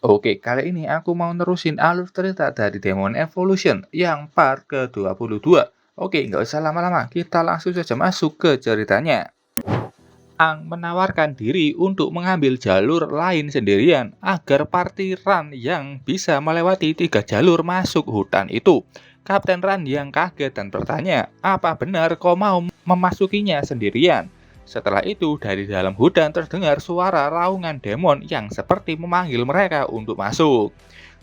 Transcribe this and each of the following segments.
Oke, kali ini aku mau nerusin alur cerita dari Demon Evolution yang part ke-22. Oke, nggak usah lama-lama, kita langsung saja masuk ke ceritanya. Ang menawarkan diri untuk mengambil jalur lain sendirian agar party Ran yang bisa melewati 3 jalur masuk hutan itu. Kapten Ran yang kaget dan bertanya, apa benar kau mau memasukinya sendirian? Setelah itu, dari dalam hutan terdengar suara raungan demon yang seperti memanggil mereka untuk masuk.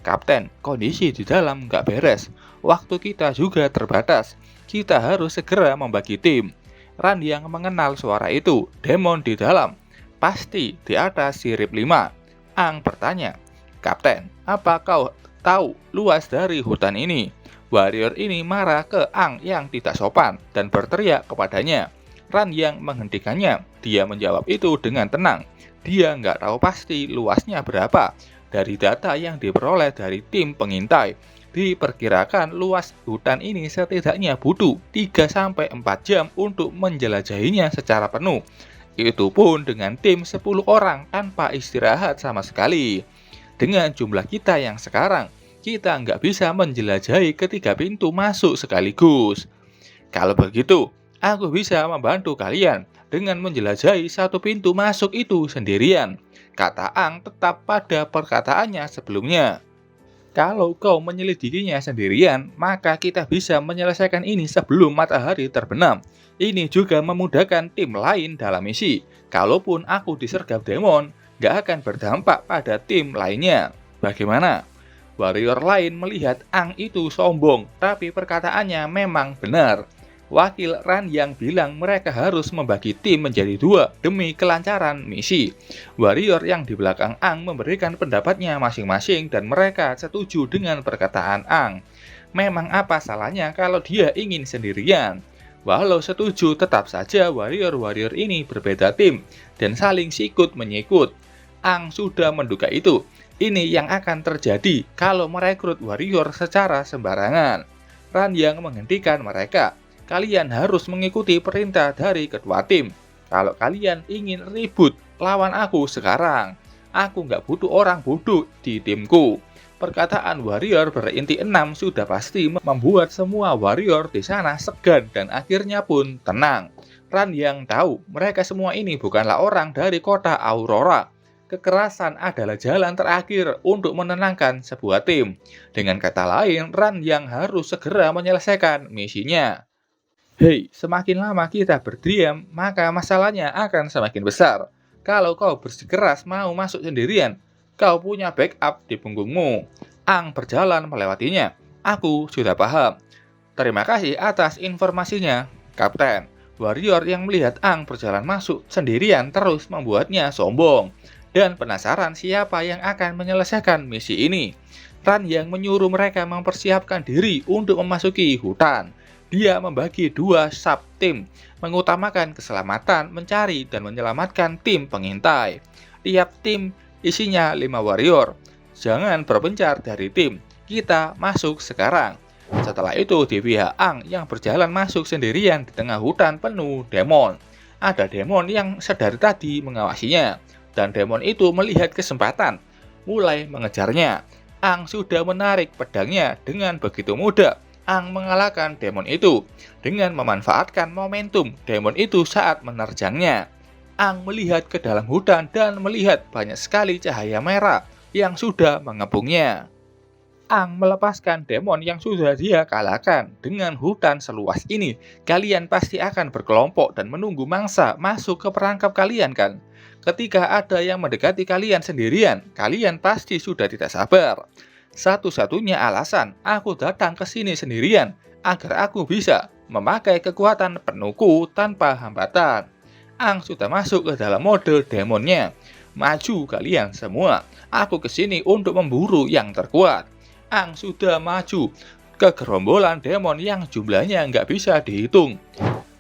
Kapten, kondisi di dalam nggak beres. Waktu kita juga terbatas. Kita harus segera membagi tim. Ran yang mengenal suara itu, demon di dalam. Pasti di atas sirip 5. Ang bertanya, Kapten, apa kau tahu luas dari hutan ini? Warrior ini marah ke Ang yang tidak sopan dan berteriak kepadanya. Ran yang menghentikannya, dia menjawab itu dengan tenang. Dia nggak tahu pasti luasnya berapa. Dari data yang diperoleh dari tim pengintai, diperkirakan luas hutan ini setidaknya butuh 3-4 jam untuk menjelajahinya secara penuh. Itu pun dengan tim 10 orang tanpa istirahat sama sekali. Dengan jumlah kita yang sekarang, kita nggak bisa menjelajahi ketiga pintu masuk sekaligus. Kalau begitu, aku bisa membantu kalian dengan menjelajahi satu pintu masuk itu sendirian. Kata Ang tetap pada perkataannya sebelumnya. Kalau kau menyelidikinya sendirian, maka kita bisa menyelesaikan ini sebelum matahari terbenam. Ini juga memudahkan tim lain dalam misi. Kalaupun aku disergap demon, gak akan berdampak pada tim lainnya. Bagaimana? Warrior lain melihat Ang itu sombong, tapi perkataannya memang benar. Wakil Ran yang bilang mereka harus membagi tim menjadi 2 demi kelancaran misi. Warrior yang di belakang Ang memberikan pendapatnya masing-masing dan mereka setuju dengan perkataan Ang. Memang apa salahnya kalau dia ingin sendirian? Walau setuju, tetap saja warrior-warrior ini berbeda tim dan saling sikut menyikut. Ang sudah menduga itu. Ini yang akan terjadi kalau merekrut warrior secara sembarangan. Ran yang menghentikan mereka. Kalian harus mengikuti perintah dari ketua tim. Kalau kalian ingin ribut, lawan aku sekarang. Aku nggak butuh orang bodoh di timku. Perkataan warrior berinti 6 sudah pasti membuat semua warrior di sana segan dan akhirnya pun tenang. Ran yang tahu mereka semua ini bukanlah orang dari kota Aurora. Kekerasan adalah jalan terakhir untuk menenangkan sebuah tim. Dengan kata lain, Ran yang harus segera menyelesaikan misinya. Hei, semakin lama kita berdiam, maka masalahnya akan semakin besar. Kalau kau bersikeras mau masuk sendirian, kau punya backup di punggungmu. Ang berjalan melewatinya. Aku sudah paham. Terima kasih atas informasinya, Kapten. Warrior yang melihat Ang berjalan masuk sendirian terus membuatnya sombong dan penasaran siapa yang akan menyelesaikan misi ini. Ran yang menyuruh mereka mempersiapkan diri untuk memasuki hutan. Dia membagi 2 sub-tim, mengutamakan keselamatan, mencari dan menyelamatkan tim pengintai. Tiap tim isinya 5 warrior. Jangan berpencar dari tim. Kita masuk sekarang. Setelah itu di pihak Ang yang berjalan masuk sendirian di tengah hutan penuh demon. Ada demon yang sedari tadi mengawasinya. Dan demon itu melihat kesempatan, mulai mengejarnya. Ang sudah menarik pedangnya dengan begitu mudah. Ang mengalahkan demon itu dengan memanfaatkan momentum demon itu saat menerjangnya. Ang melihat ke dalam hutan dan melihat banyak sekali cahaya merah yang sudah mengepungnya. Ang melepaskan demon yang sudah dia kalahkan. Dengan hutan seluas ini, kalian pasti akan berkelompok dan menunggu mangsa masuk ke perangkap kalian kan? Ketika ada yang mendekati kalian sendirian, kalian pasti sudah tidak sabar. Satu-satunya alasan aku datang ke sini sendirian agar aku bisa memakai kekuatan penuhku tanpa hambatan. Ang sudah masuk ke dalam mode demonnya. Maju kalian semua, aku ke sini untuk memburu yang terkuat. Ang sudah maju ke gerombolan demon yang jumlahnya nggak bisa dihitung.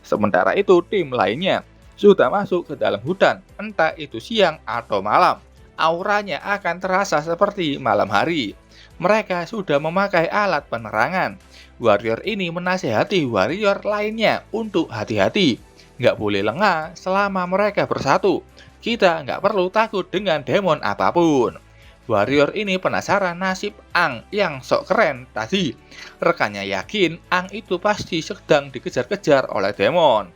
Sementara itu tim lainnya sudah masuk ke dalam hutan, entah itu siang atau malam. Auranya akan terasa seperti malam hari. Mereka sudah memakai alat penerangan. Warrior ini menasihati warrior lainnya untuk hati-hati. Nggak boleh lengah selama mereka bersatu. Kita nggak perlu takut dengan demon apapun. Warrior ini penasaran nasib Ang yang sok keren tadi. Rekannya yakin Ang itu pasti sedang dikejar-kejar oleh demon.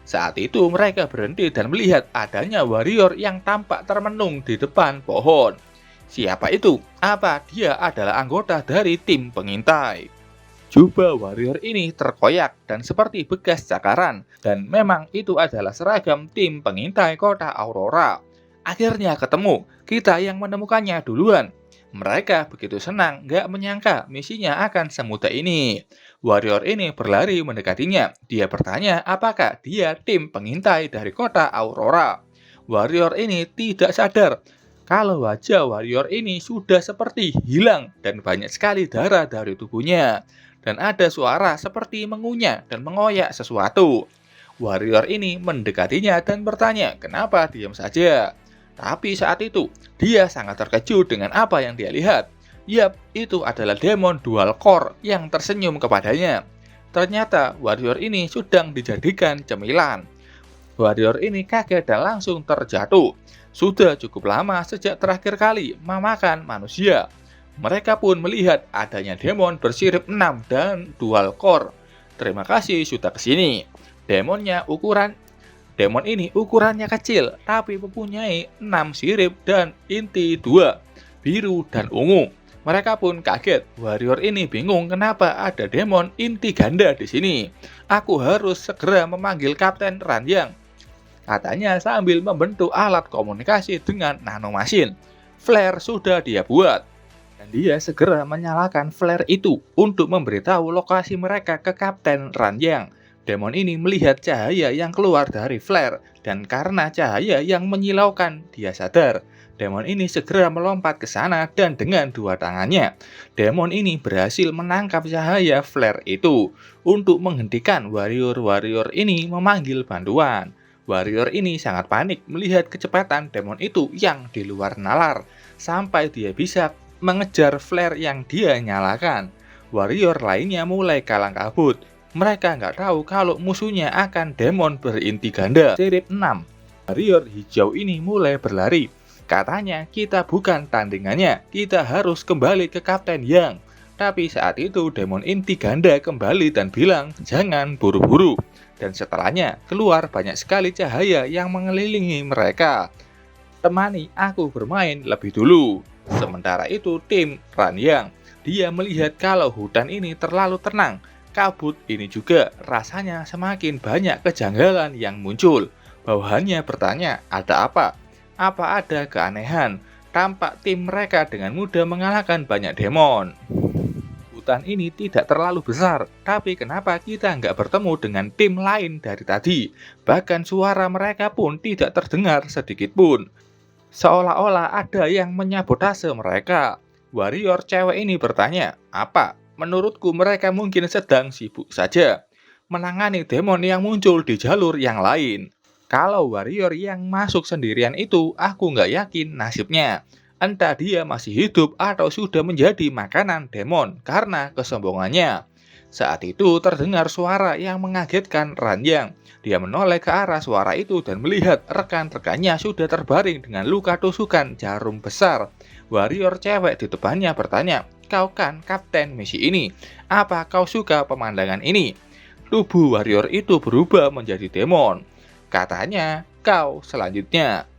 Saat itu mereka berhenti dan melihat adanya warrior yang tampak termenung di depan pohon. Siapa itu? Apa dia adalah anggota dari tim pengintai? Jubah warrior ini terkoyak dan seperti bekas cakaran, dan memang itu adalah seragam tim pengintai kota Aurora. Akhirnya ketemu, kita yang menemukannya duluan. Mereka begitu senang, gak menyangka misinya akan semudah ini. Warrior ini berlari mendekatinya. Dia bertanya apakah dia tim pengintai dari kota Aurora. Warrior ini tidak sadar kalau wajah warrior ini sudah seperti hilang dan banyak sekali darah dari tubuhnya. Dan ada suara seperti mengunyah dan mengoyak sesuatu. Warrior ini mendekatinya dan bertanya kenapa diam saja. Tapi saat itu, dia sangat terkejut dengan apa yang dia lihat. Yap, itu adalah demon dual core yang tersenyum kepadanya. Ternyata warrior ini sedang dijadikan cemilan. Warrior ini kaget dan langsung terjatuh. Sudah cukup lama sejak terakhir kali memakan manusia. Mereka pun melihat adanya demon bersirip 6 dan dual core. Terima kasih sudah kesini. Demon ini ukurannya kecil, tapi mempunyai 6 sirip dan inti 2, biru dan ungu. Mereka pun kaget. Warrior ini bingung kenapa ada demon inti ganda di sini. Aku harus segera memanggil Kapten Ranyang, katanya sambil membentuk alat komunikasi dengan nanomesin. Flare sudah dia buat. Dan dia segera menyalakan flare itu untuk memberitahu lokasi mereka ke Kapten Ranyang. Demon ini melihat cahaya yang keluar dari flare, dan karena cahaya yang menyilaukan, dia sadar. Demon ini segera melompat ke sana dan dengan dua tangannya, demon ini berhasil menangkap cahaya flare itu untuk menghentikan warrior-warrior ini memanggil bantuan. Warrior ini sangat panik melihat kecepatan demon itu yang di luar nalar, sampai dia bisa mengejar flare yang dia nyalakan. Warrior lainnya mulai kalang kabut. Mereka nggak tahu kalau musuhnya akan demon berinti ganda sirip 6. Warrior hijau ini mulai berlari. Katanya kita bukan tandingannya, kita harus kembali ke Kapten Yang. Tapi saat itu demon inti ganda kembali dan bilang jangan buru-buru. Dan setelahnya keluar banyak sekali cahaya yang mengelilingi mereka. Temani aku bermain lebih dulu. Sementara itu tim Ranyang, dia melihat kalau hutan ini terlalu tenang. Kabut ini juga rasanya semakin banyak kejanggalan yang muncul. Bawahannya bertanya, ada apa? Apa ada keanehan? Tampak tim mereka dengan mudah mengalahkan banyak demon. Hutan ini tidak terlalu besar, tapi kenapa kita nggak bertemu dengan tim lain dari tadi? Bahkan suara mereka pun tidak terdengar sedikit pun. Seolah-olah ada yang menyabotase mereka. Warrior cewek ini bertanya, apa? Menurutku mereka mungkin sedang sibuk saja menangani demon yang muncul di jalur yang lain. Kalau warrior yang masuk sendirian itu, aku nggak yakin nasibnya. Entah dia masih hidup atau sudah menjadi makanan demon karena kesombongannya. Saat itu terdengar suara yang mengagetkan Ranyang. Dia menoleh ke arah suara itu dan melihat rekan-rekannya sudah terbaring dengan luka tusukan jarum besar. Warrior cewek di depannya bertanya, kau kan kapten misi ini, apa kau suka pemandangan ini? Tubuh warrior itu berubah menjadi demon. Katanya, kau selanjutnya.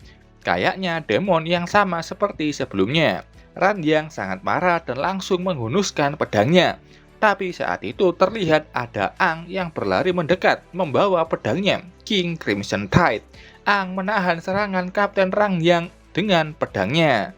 Kayaknya demon yang sama seperti sebelumnya. Ranyang sangat marah dan langsung menghunuskan pedangnya. Tapi saat itu terlihat ada Ang yang berlari mendekat membawa pedangnya, King Crimson Tide. Ang menahan serangan Kapten Ranyang dengan pedangnya,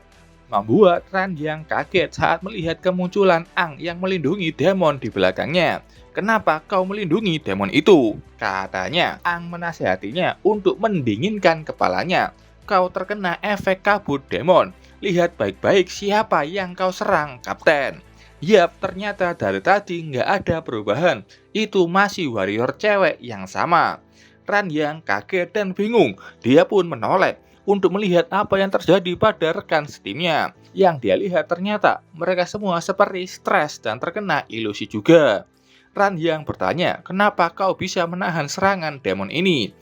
membuat Ranyang kaget saat melihat kemunculan Ang yang melindungi demon di belakangnya. Kenapa kau melindungi demon itu? Katanya. Ang menasihatinya untuk mendinginkan kepalanya. Kau terkena efek kabut demon. Lihat baik-baik siapa yang kau serang, Kapten. Yap, ternyata dari tadi nggak ada perubahan. Itu masih warrior cewek yang sama. Ranyang kaget dan bingung. Dia pun menoleh untuk melihat apa yang terjadi pada rekan setimnya. Yang dia lihat ternyata mereka semua seperti stres dan terkena ilusi juga. Ranyang bertanya, kenapa kau bisa menahan serangan demon ini?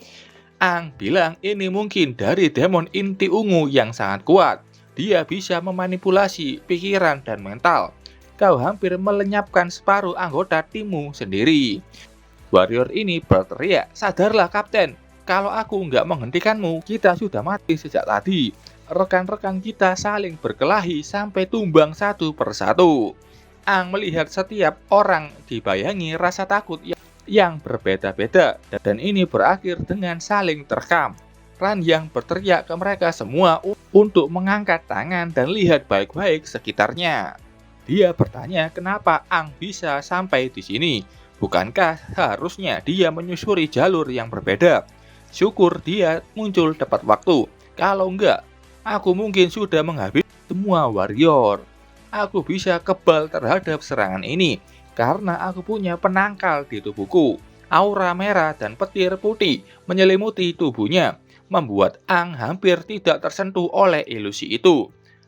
Ang bilang ini mungkin dari demon inti ungu yang sangat kuat. Dia bisa memanipulasi pikiran dan mental. Kau hampir melenyapkan separuh anggota timmu sendiri. Warrior ini berteriak, sadarlah kapten, kalau aku nggak menghentikanmu, kita sudah mati sejak tadi. Rekan-rekan kita saling berkelahi sampai tumbang satu persatu. Aang melihat setiap orang dibayangi rasa takut yang berbeda-beda, dan ini berakhir dengan saling terkam. Ran yang berteriak ke mereka semua untuk mengangkat tangan dan lihat baik-baik sekitarnya. Dia bertanya kenapa Aang bisa sampai di sini. Bukankah harusnya dia menyusuri jalur yang berbeda? Syukur dia muncul tepat waktu. Kalau enggak, aku mungkin sudah menghabisi semua warrior. Aku bisa kebal terhadap serangan ini karena aku punya penangkal di tubuhku. Aura merah dan petir putih menyelimuti tubuhnya, membuat Aang hampir tidak tersentuh oleh ilusi itu.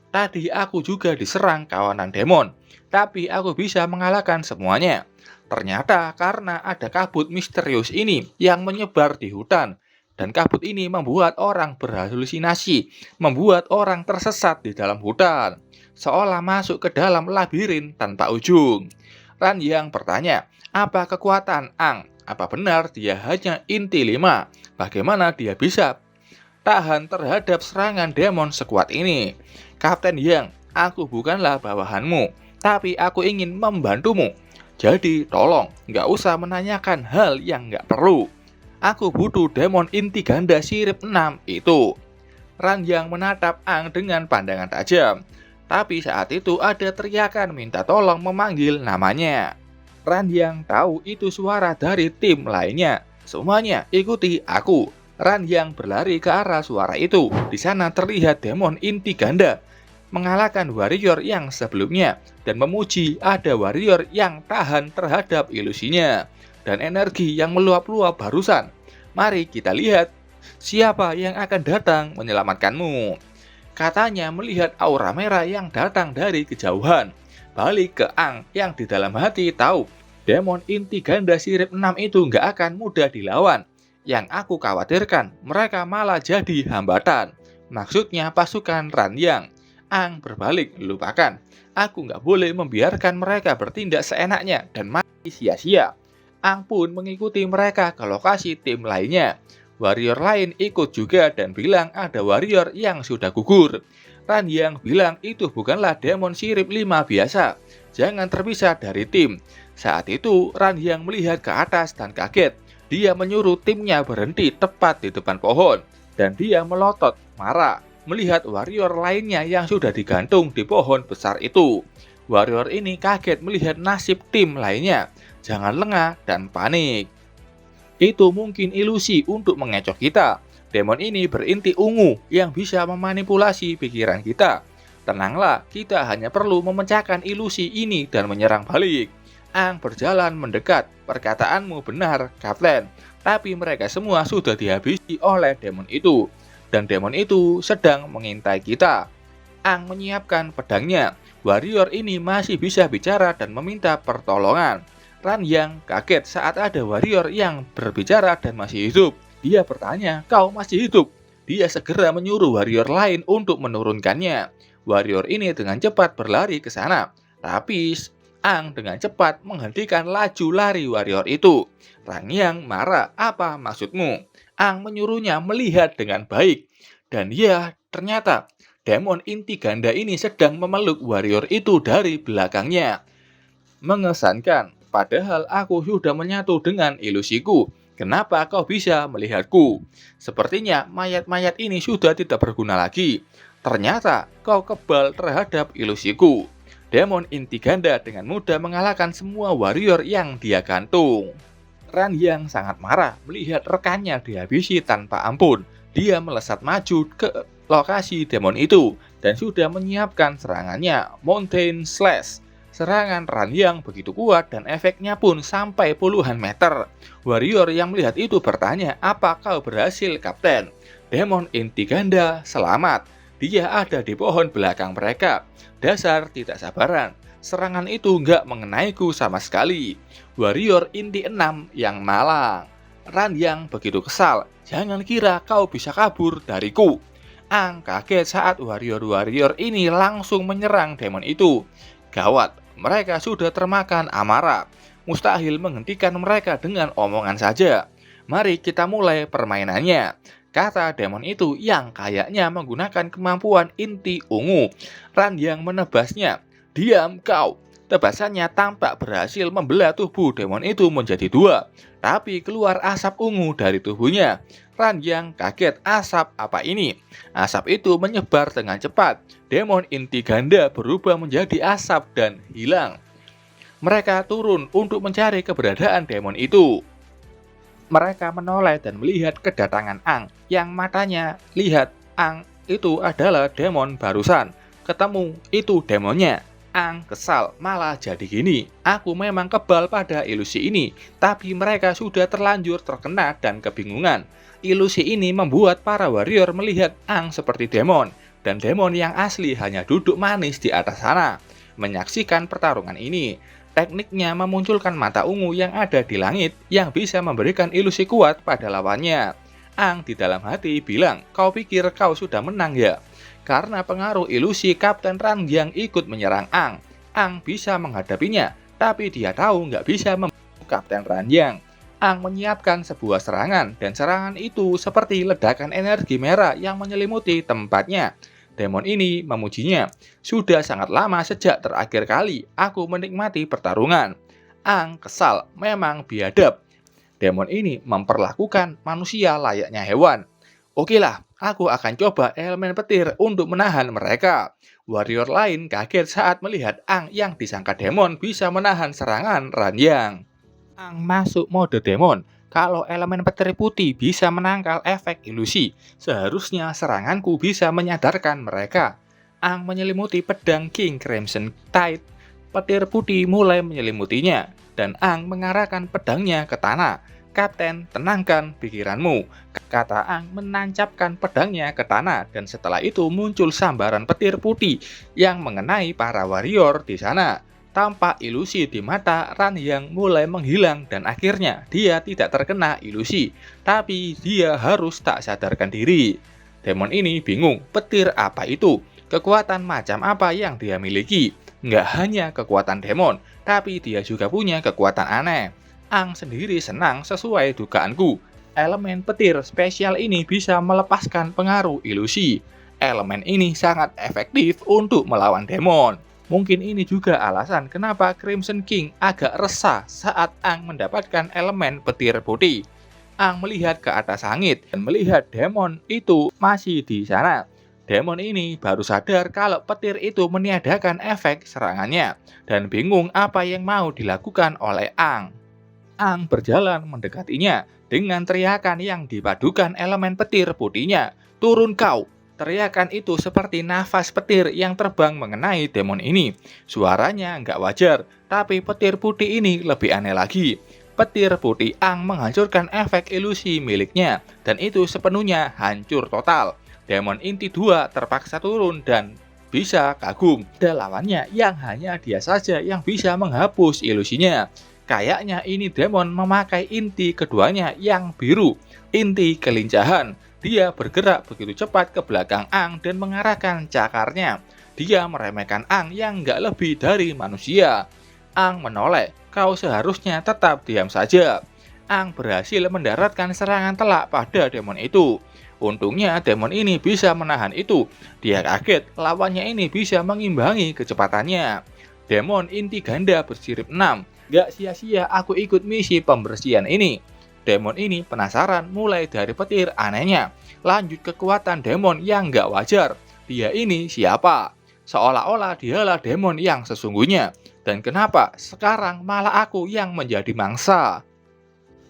Tadi aku juga diserang kawanan demon, tapi aku bisa mengalahkan semuanya. Ternyata karena ada kabut misterius ini yang menyebar di hutan. Dan kabut ini membuat orang berhalusinasi, membuat orang tersesat di dalam hutan, seolah masuk ke dalam labirin tanpa ujung. Ran yang bertanya, apa kekuatan Aang? Apa benar dia hanya inti 5? Bagaimana dia bisa tahan terhadap serangan demon sekuat ini? Kapten Yang, aku bukanlah bawahanmu, tapi aku ingin membantumu. Jadi tolong, nggak usah menanyakan hal yang nggak perlu. Aku butuh demon inti ganda sirip 6 itu. Ran yang menatap Aang dengan pandangan tajam. Tapi saat itu ada teriakan minta tolong memanggil namanya. Ran yang tahu itu suara dari tim lainnya. Semuanya ikuti aku. Ran yang berlari ke arah suara itu. Di sana terlihat demon inti ganda mengalahkan warrior yang sebelumnya dan memuji ada warrior yang tahan terhadap ilusinya dan energi yang meluap-luap barusan. Mari kita lihat siapa yang akan datang menyelamatkanmu. Katanya melihat aura merah yang datang dari kejauhan. Balik ke Aang yang di dalam hati tahu demon inti ganda sirip 6 itu nggak akan mudah dilawan. Yang aku khawatirkan mereka malah jadi hambatan. Maksudnya pasukan Ran Yang. Aang berbalik, lupakan. Aku nggak boleh membiarkan mereka bertindak seenaknya dan mati sia-sia. Aang pun mengikuti mereka ke lokasi tim lainnya. Warrior lain ikut juga dan bilang ada warrior yang sudah gugur. Ran yang bilang itu bukanlah demon sirip 5 biasa. Jangan terpisah dari tim. Saat itu Ran yang melihat ke atas dan kaget. Dia menyuruh timnya berhenti tepat di depan pohon. Dan dia melotot, marah, melihat warrior lainnya yang sudah digantung di pohon besar itu. Warrior ini kaget melihat nasib tim lainnya. Jangan lengah dan panik. Itu mungkin ilusi untuk mengecoh kita. Demon ini berinti ungu yang bisa memanipulasi pikiran kita. Tenanglah, kita hanya perlu memecahkan ilusi ini dan menyerang balik. Aang berjalan mendekat. Perkataanmu benar, Kapten. Tapi mereka semua sudah dihabisi oleh demon itu. Dan demon itu sedang mengintai kita. Aang menyiapkan pedangnya. Warrior ini masih bisa bicara dan meminta pertolongan. Ran yang kaget saat ada warrior yang berbicara dan masih hidup. Dia bertanya, kau masih hidup? Dia segera menyuruh warrior lain untuk menurunkannya. Warrior ini dengan cepat berlari ke sana. Tapi Aang dengan cepat menghentikan laju lari warrior itu. Ran yang marah, apa maksudmu? Aang menyuruhnya melihat dengan baik. Dan ya, ternyata demon inti ganda ini sedang memeluk warrior itu dari belakangnya. Mengesankan, padahal aku sudah menyatu dengan ilusiku. Kenapa kau bisa melihatku? Sepertinya mayat-mayat ini sudah tidak berguna lagi. Ternyata kau kebal terhadap ilusiku. Demon inti ganda dengan mudah mengalahkan semua warrior yang dia gantung. Ran yang sangat marah melihat rekannya dihabisi tanpa ampun. Dia melesat maju ke lokasi demon itu dan sudah menyiapkan serangannya, Mountain Slash. Serangan Ran yang begitu kuat dan efeknya pun sampai puluhan meter. Warrior yang melihat itu bertanya, apa kau berhasil, Kapten? Demon inti ganda selamat. Dia ada di pohon belakang mereka. Dasar tidak sabaran. Serangan itu nggak mengenaiku sama sekali. Warrior inti 6 yang malang. Ran yang begitu kesal. Jangan kira kau bisa kabur dariku. Ang kaget saat warrior-warrior ini langsung menyerang demon itu. Gawat, mereka sudah termakan amarah. Mustahil menghentikan mereka dengan omongan saja. Mari kita mulai permainannya, kata demon itu yang kayaknya menggunakan kemampuan inti ungu. Ran yang menebasnya. Diam kau. Tebasannya tampak berhasil membelah tubuh demon itu menjadi dua. Tapi keluar asap ungu dari tubuhnya. Ran yang kaget, asap apa ini? Asap itu menyebar dengan cepat. Demon inti ganda berubah menjadi asap dan hilang. Mereka turun untuk mencari keberadaan demon itu. Mereka menoleh dan melihat kedatangan Ang, yang matanya lihat Ang itu adalah demon barusan. Ketemu itu demonnya. Ang kesal, malah jadi gini. Aku memang kebal pada ilusi ini, tapi mereka sudah terlanjur terkena dan kebingungan. Ilusi ini membuat para warrior melihat Ang seperti demon, dan demon yang asli hanya duduk manis di atas sana. Menyaksikan pertarungan ini, tekniknya memunculkan mata ungu yang ada di langit yang bisa memberikan ilusi kuat pada lawannya. Ang di dalam hati bilang, kau pikir kau sudah menang ya? Karena pengaruh ilusi Kapten Ran yang ikut menyerang Ang. Ang bisa menghadapinya, tapi dia tahu nggak bisa membunuh Kapten Ran yang. Ang menyiapkan sebuah serangan, dan serangan itu seperti ledakan energi merah yang menyelimuti tempatnya. Demon ini memujinya. Sudah sangat lama sejak terakhir kali aku menikmati pertarungan. Ang kesal, memang biadab. Demon ini memperlakukan manusia layaknya hewan. Okelah, aku akan coba elemen petir untuk menahan mereka. Warrior lain kaget saat melihat Ang yang disangka demon bisa menahan serangan Ranyang. Ang masuk mode demon. Kalau elemen petir putih bisa menangkal efek ilusi, seharusnya seranganku bisa menyadarkan mereka. Ang menyelimuti pedang King Crimson Tide. Petir putih mulai menyelimutinya, dan Ang mengarahkan pedangnya ke tanah. Kapten, tenangkan pikiranmu, kata Ang menancapkan pedangnya ke tanah, dan setelah itu muncul sambaran petir putih yang mengenai para warrior di sana. Tampak ilusi di mata Ran yang mulai menghilang dan akhirnya dia tidak terkena ilusi, tapi dia harus tak sadarkan diri. Demon ini bingung, petir apa itu? Kekuatan macam apa yang dia miliki? Nggak hanya kekuatan demon, tapi dia juga punya kekuatan aneh. Ang sendiri senang sesuai dugaanku. Elemen petir spesial ini bisa melepaskan pengaruh ilusi. Elemen ini sangat efektif untuk melawan demon. Mungkin ini juga alasan kenapa Crimson King agak resah saat Ang mendapatkan elemen petir putih. Ang melihat ke atas langit dan melihat demon itu masih di sana. Demon ini baru sadar kalau petir itu meniadakan efek serangannya dan bingung apa yang mau dilakukan oleh Ang. Ang berjalan mendekatinya dengan teriakan yang dipadukan elemen petir putihnya. Turun kau! Teriakan itu seperti nafas petir yang terbang mengenai demon ini. Suaranya nggak wajar, tapi petir putih ini lebih aneh lagi. Petir putih Ang menghancurkan efek ilusi miliknya, dan itu sepenuhnya hancur total. Demon inti 2 terpaksa turun dan bisa kagum. Ada lawannya yang hanya dia saja yang bisa menghapus ilusinya. Kayaknya ini demon memakai inti keduanya yang biru, inti kelincahan. Dia bergerak begitu cepat ke belakang Ang dan mengarahkan cakarnya. Dia meremehkan Ang yang nggak lebih dari manusia. Ang menoleh, kau seharusnya tetap diam saja. Ang berhasil mendaratkan serangan telak pada demon itu. Untungnya demon ini bisa menahan itu. Dia kaget lawannya ini bisa mengimbangi kecepatannya. Demon inti ganda bersirip 6. Gak sia-sia aku ikut misi pembersihan ini. Demon ini penasaran mulai dari petir anehnya, lanjut kekuatan demon yang gak wajar. Dia ini siapa? Seolah-olah dialah demon yang sesungguhnya. Dan kenapa sekarang malah aku yang menjadi mangsa?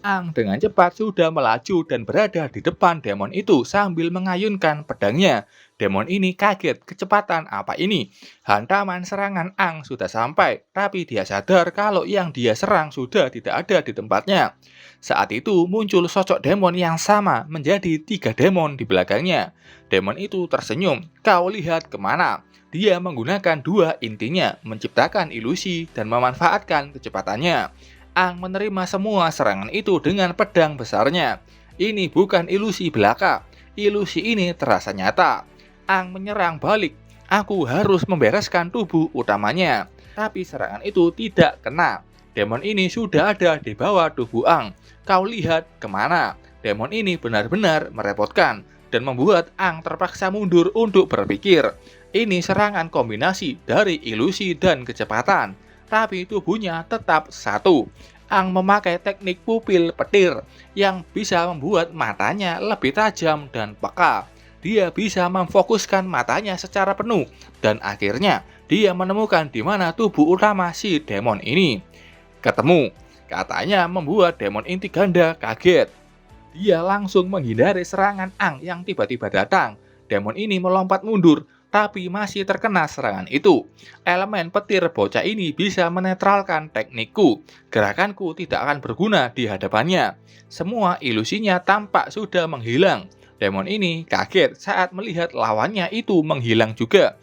Ang dengan cepat sudah melaju dan berada di depan demon itu sambil mengayunkan pedangnya. Demon ini kaget, kecepatan apa ini? Hantaman serangan Ang sudah sampai, tapi dia sadar kalau yang dia serang sudah tidak ada di tempatnya. Saat itu muncul sosok demon yang sama menjadi 3 demon di belakangnya. Demon itu tersenyum, kau lihat kemana? Dia menggunakan 2 intinya, menciptakan ilusi dan memanfaatkan kecepatannya. Ang menerima semua serangan itu dengan pedang besarnya. Ini bukan ilusi belaka. Ilusi ini terasa nyata. Ang menyerang balik. Aku harus membereskan tubuh utamanya. Tapi serangan itu tidak kena. Demon ini sudah ada di bawah tubuh Ang. Kau lihat kemana? Demon ini benar-benar merepotkan dan membuat Ang terpaksa mundur untuk berpikir. Ini serangan kombinasi dari ilusi dan kecepatan, tapi tubuhnya tetap satu. Ang memakai teknik pupil petir yang bisa membuat matanya lebih tajam dan peka. Dia bisa memfokuskan matanya secara penuh dan akhirnya dia menemukan di mana tubuh utama si demon ini. Ketemu, katanya membuat demon inti ganda kaget. Dia langsung menghindari serangan Ang yang tiba-tiba datang. Demon ini melompat mundur, tapi masih terkena serangan itu. Elemen petir bocah ini bisa menetralkan teknikku. Gerakanku tidak akan berguna di hadapannya. Semua ilusinya tampak sudah menghilang. Demon ini kaget saat melihat lawannya itu menghilang juga.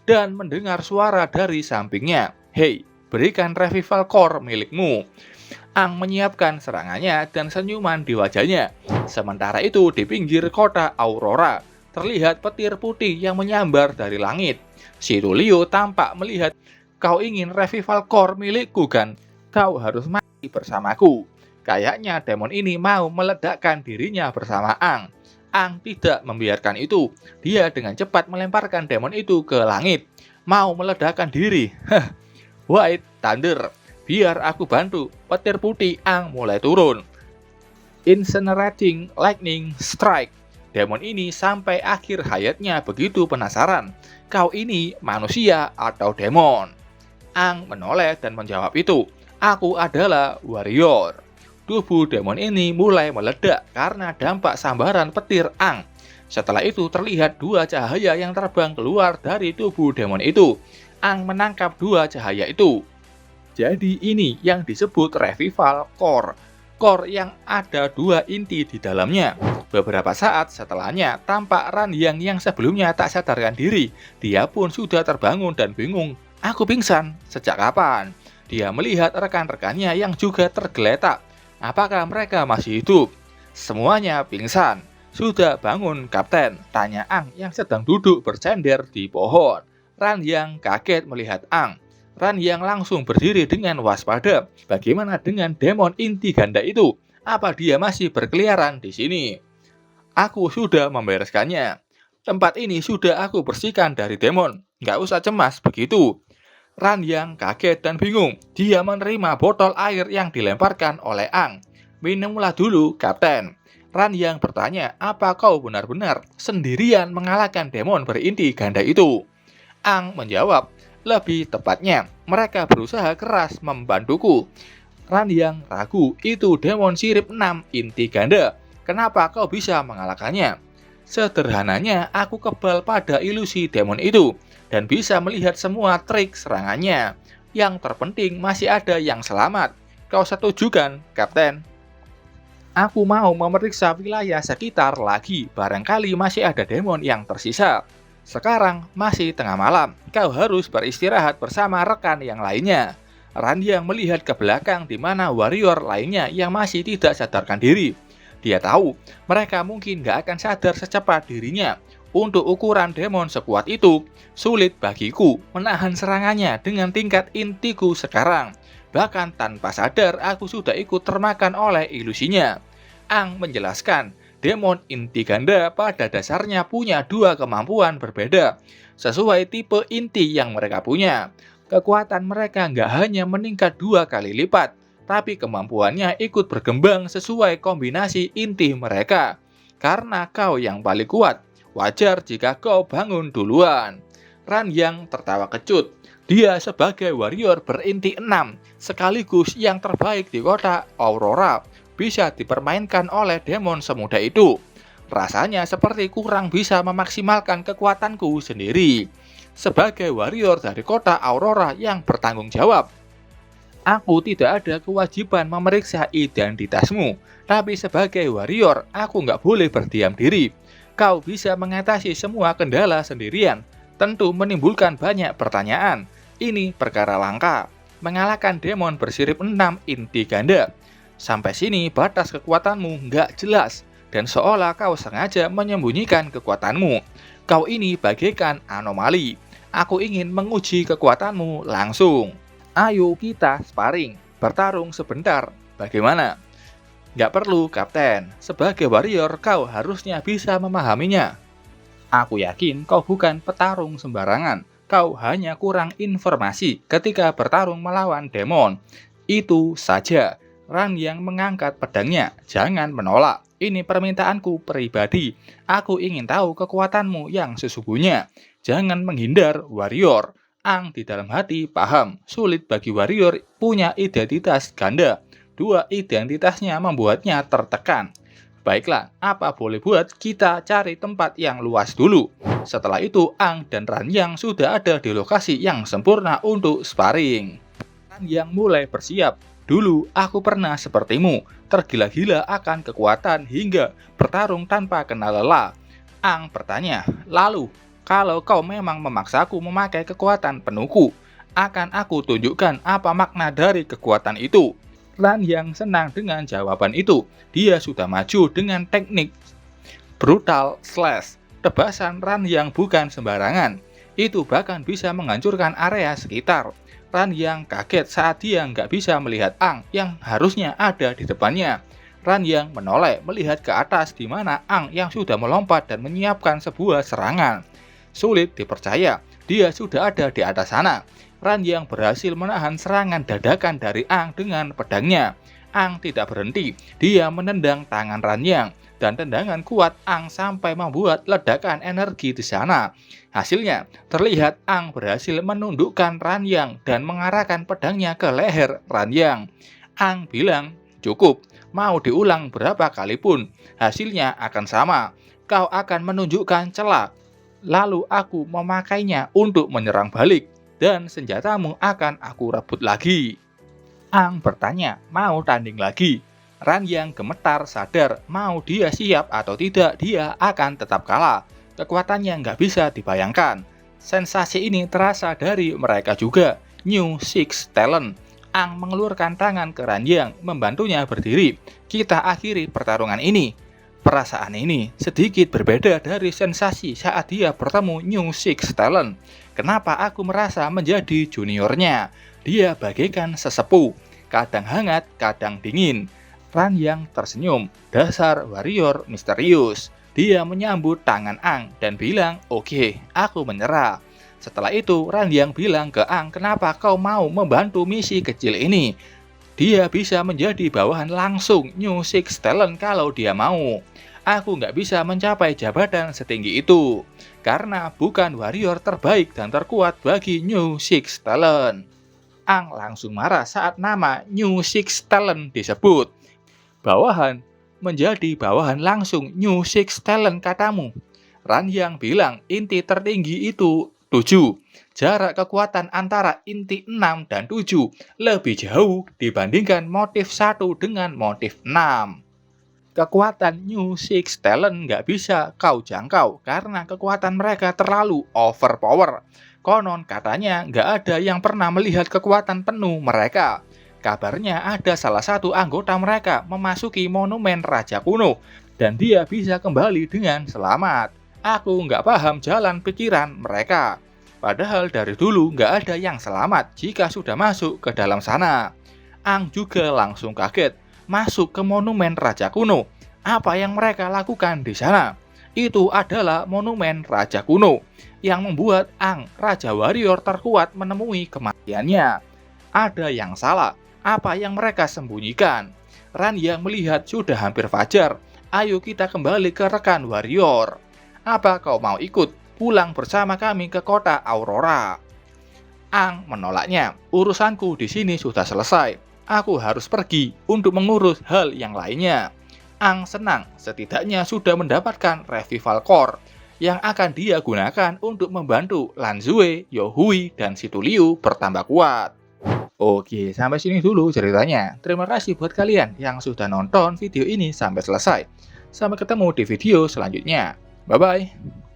Dan mendengar suara dari sampingnya. Hei, berikan revival core milikmu. Ang menyiapkan serangannya dan senyuman di wajahnya. Sementara itu di pinggir kota Aurora, terlihat petir putih yang menyambar dari langit. Si Tulio tampak melihat, kau ingin revival core milikku kan? Kau harus mati bersamaku. Kayaknya demon ini mau meledakkan dirinya bersama Ang. Ang tidak membiarkan itu. Dia dengan cepat melemparkan demon itu ke langit. Mau meledakkan diri. White Thunder. Biar aku bantu. Petir putih Ang mulai turun. Incinerating Lightning Strike. Demon ini sampai akhir hayatnya begitu penasaran. Kau ini manusia atau demon? Ang menoleh dan menjawab itu. Aku adalah warrior. Tubuh demon ini mulai meledak karena dampak sambaran petir Ang. Setelah itu terlihat dua cahaya yang terbang keluar dari tubuh demon itu. Ang menangkap dua cahaya itu. Jadi ini yang disebut revival core. Core yang ada dua inti di dalamnya. Beberapa saat setelahnya, tampak Ranyang yang sebelumnya tak sadarkan diri. Dia pun sudah terbangun dan bingung. Aku pingsan, sejak kapan? Dia melihat rekan-rekannya yang juga tergeletak. Apakah mereka masih hidup? Semuanya pingsan. Sudah bangun, Kapten? Tanya Ang yang sedang duduk bersender di pohon. Ranyang kaget melihat Ang. Ranyang langsung berdiri dengan waspada. Bagaimana dengan demon inti ganda itu? Apa dia masih berkeliaran di sini? Aku sudah membereskannya. Tempat ini sudah aku bersihkan dari demon. Nggak usah cemas begitu. Ranyang kaget dan bingung. Dia menerima botol air yang dilemparkan oleh Ang. Minumlah dulu, Kapten. Ranyang bertanya, apa kau benar-benar sendirian mengalahkan demon berinti ganda itu? Ang menjawab, lebih tepatnya, mereka berusaha keras membantuku. Ranyang ragu, itu demon sirip 6 inti ganda. Kenapa kau bisa mengalahkannya? Sederhananya, aku kebal pada ilusi demon itu dan bisa melihat semua trik serangannya. Yang terpenting masih ada yang selamat. Kau setuju kan, Kapten? Aku mau memeriksa wilayah sekitar lagi. Barangkali masih ada demon yang tersisa. Sekarang masih tengah malam. Kau harus beristirahat bersama rekan yang lainnya. Ranyang melihat ke belakang di mana warrior lainnya yang masih tidak sadarkan diri. Dia tahu mereka mungkin gak akan sadar secepat dirinya. Untuk ukuran demon sekuat itu, sulit bagiku menahan serangannya dengan tingkat intiku sekarang. Bahkan tanpa sadar aku sudah ikut termakan oleh ilusinya. Ang menjelaskan, demon inti ganda pada dasarnya punya dua kemampuan berbeda, sesuai tipe inti yang mereka punya. Kekuatan mereka nggak hanya meningkat 2 kali lipat, tapi kemampuannya ikut berkembang sesuai kombinasi inti mereka. Karena kau yang paling kuat, wajar jika kau bangun duluan. Ranyang tertawa kecut. Dia sebagai warrior berinti 6, sekaligus yang terbaik di kota Aurora, bisa dipermainkan oleh demon semudah itu. Rasanya seperti kurang bisa memaksimalkan kekuatanku sendiri. Sebagai warrior dari kota Aurora yang bertanggung jawab, aku tidak ada kewajiban memeriksa identitasmu. Tapi sebagai warrior, aku nggak boleh berdiam diri. Kau bisa mengatasi semua kendala sendirian. Tentu menimbulkan banyak pertanyaan. Ini perkara langka. Mengalahkan demon bersirip 6 inti ganda. Sampai sini batas kekuatanmu nggak jelas. dan seolah kau sengaja menyembunyikan kekuatanmu. Kau ini bagaikan anomali. Aku ingin menguji kekuatanmu langsung. Ayo kita sparring, bertarung sebentar. Bagaimana? Nggak perlu, Kapten. Sebagai warrior, kau harusnya bisa memahaminya. Aku yakin kau bukan petarung sembarangan. Kau hanya kurang informasi ketika bertarung melawan demon. Itu saja. Ran yang mengangkat pedangnya. Jangan menolak. Ini permintaanku pribadi. Aku ingin tahu kekuatanmu yang sesungguhnya. Jangan menghindar, warrior. Ang di dalam hati paham. Sulit bagi warrior punya identitas ganda. Dua identitasnya membuatnya tertekan. Baiklah, apa boleh buat, kita cari tempat yang luas dulu. Setelah itu, Ang dan Ran Yang sudah ada di lokasi yang sempurna untuk sparring. Ran Yang mulai bersiap. Dulu, aku pernah sepertimu, tergila-gila akan kekuatan hingga bertarung tanpa kenal lelah. Ang bertanya, lalu, kalau kau memang memaksaku memakai kekuatan penuhku, akan aku tunjukkan apa makna dari kekuatan itu. Ran Yang senang dengan jawaban itu. Dia sudah maju dengan teknik brutal slash. Tebasan Ran Yang bukan sembarangan. Itu bahkan bisa menghancurkan area sekitar. Ran Yang kaget saat dia nggak bisa melihat Ang yang harusnya ada di depannya. Ran Yang menoleh melihat ke atas di mana Ang yang sudah melompat dan menyiapkan sebuah serangan. Sulit dipercaya, dia sudah ada di atas sana. Ran Yang berhasil menahan serangan dadakan dari Ang dengan pedangnya. Ang tidak berhenti, dia menendang tangan Ran Yang, dan tendangan kuat Ang sampai membuat ledakan energi di sana. Hasilnya, terlihat Ang berhasil menundukkan Ran Yang dan mengarahkan pedangnya ke leher Ran Yang. Ang bilang, cukup, mau diulang berapa kali pun, hasilnya akan sama. Kau akan menunjukkan celah, lalu aku memakainya untuk menyerang balik. Dan senjatamu akan aku rebut lagi. Ang bertanya, mau tanding lagi? Ran Yang gemetar sadar, mau dia siap atau tidak, dia akan tetap kalah. Kekuatannya nggak bisa dibayangkan. Sensasi ini terasa dari mereka juga. New Six Talent. Ang mengelurkan tangan ke Ran Yang, membantunya berdiri. Kita akhiri pertarungan ini. Perasaan ini sedikit berbeda dari sensasi saat dia bertemu New Six Talent. Kenapa aku merasa menjadi juniornya? Dia bagaikan sesepuh, kadang hangat, kadang dingin. Ran Yang tersenyum, dasar warrior misterius. Dia menyambut tangan Ang dan bilang, oke, aku menyerah. Setelah itu, Ran Yang bilang ke Ang, kenapa kau mau membantu misi kecil ini? Dia bisa menjadi bawahan langsung New Six Talent kalau dia mau. Aku nggak bisa mencapai jabatan setinggi itu, karena bukan warrior terbaik dan terkuat bagi New Six Talent. Ang langsung marah saat nama New Six Talent disebut. Bawahan menjadi bawahan langsung New Six Talent katamu. Ran Yang bilang inti tertinggi itu 7. Jarak kekuatan antara inti 6 dan 7 lebih jauh dibandingkan motif 1 dengan motif 6. Kekuatan New Six Talent nggak bisa kau jangkau karena kekuatan mereka terlalu overpower. Konon katanya nggak ada yang pernah melihat kekuatan penuh mereka. Kabarnya ada salah satu anggota mereka memasuki monumen Raja Kuno dan dia bisa kembali dengan selamat. Aku nggak paham jalan pikiran mereka. Padahal dari dulu nggak ada yang selamat jika sudah masuk ke dalam sana. Ang juga langsung kaget. Masuk ke monumen Raja Kuno. Apa yang mereka lakukan di sana? Itu adalah monumen Raja Kuno yang membuat Ang, Raja Warrior terkuat, menemui kematiannya. Ada yang salah. Apa yang mereka sembunyikan? Ran Yang melihat sudah hampir fajar. Ayo kita kembali ke rekan Warrior. Apa kau mau ikut pulang bersama kami ke kota Aurora? Ang menolaknya. Urusanku di sini sudah selesai. Aku harus pergi untuk mengurus hal yang lainnya. Ang senang, setidaknya sudah mendapatkan revival core yang akan dia gunakan untuk membantu Lan Xue, Yohui, dan Situliu bertambah kuat. Oke, sampai sini dulu ceritanya. Terima kasih buat kalian yang sudah nonton video ini sampai selesai. Sampai ketemu di video selanjutnya. Bye-bye.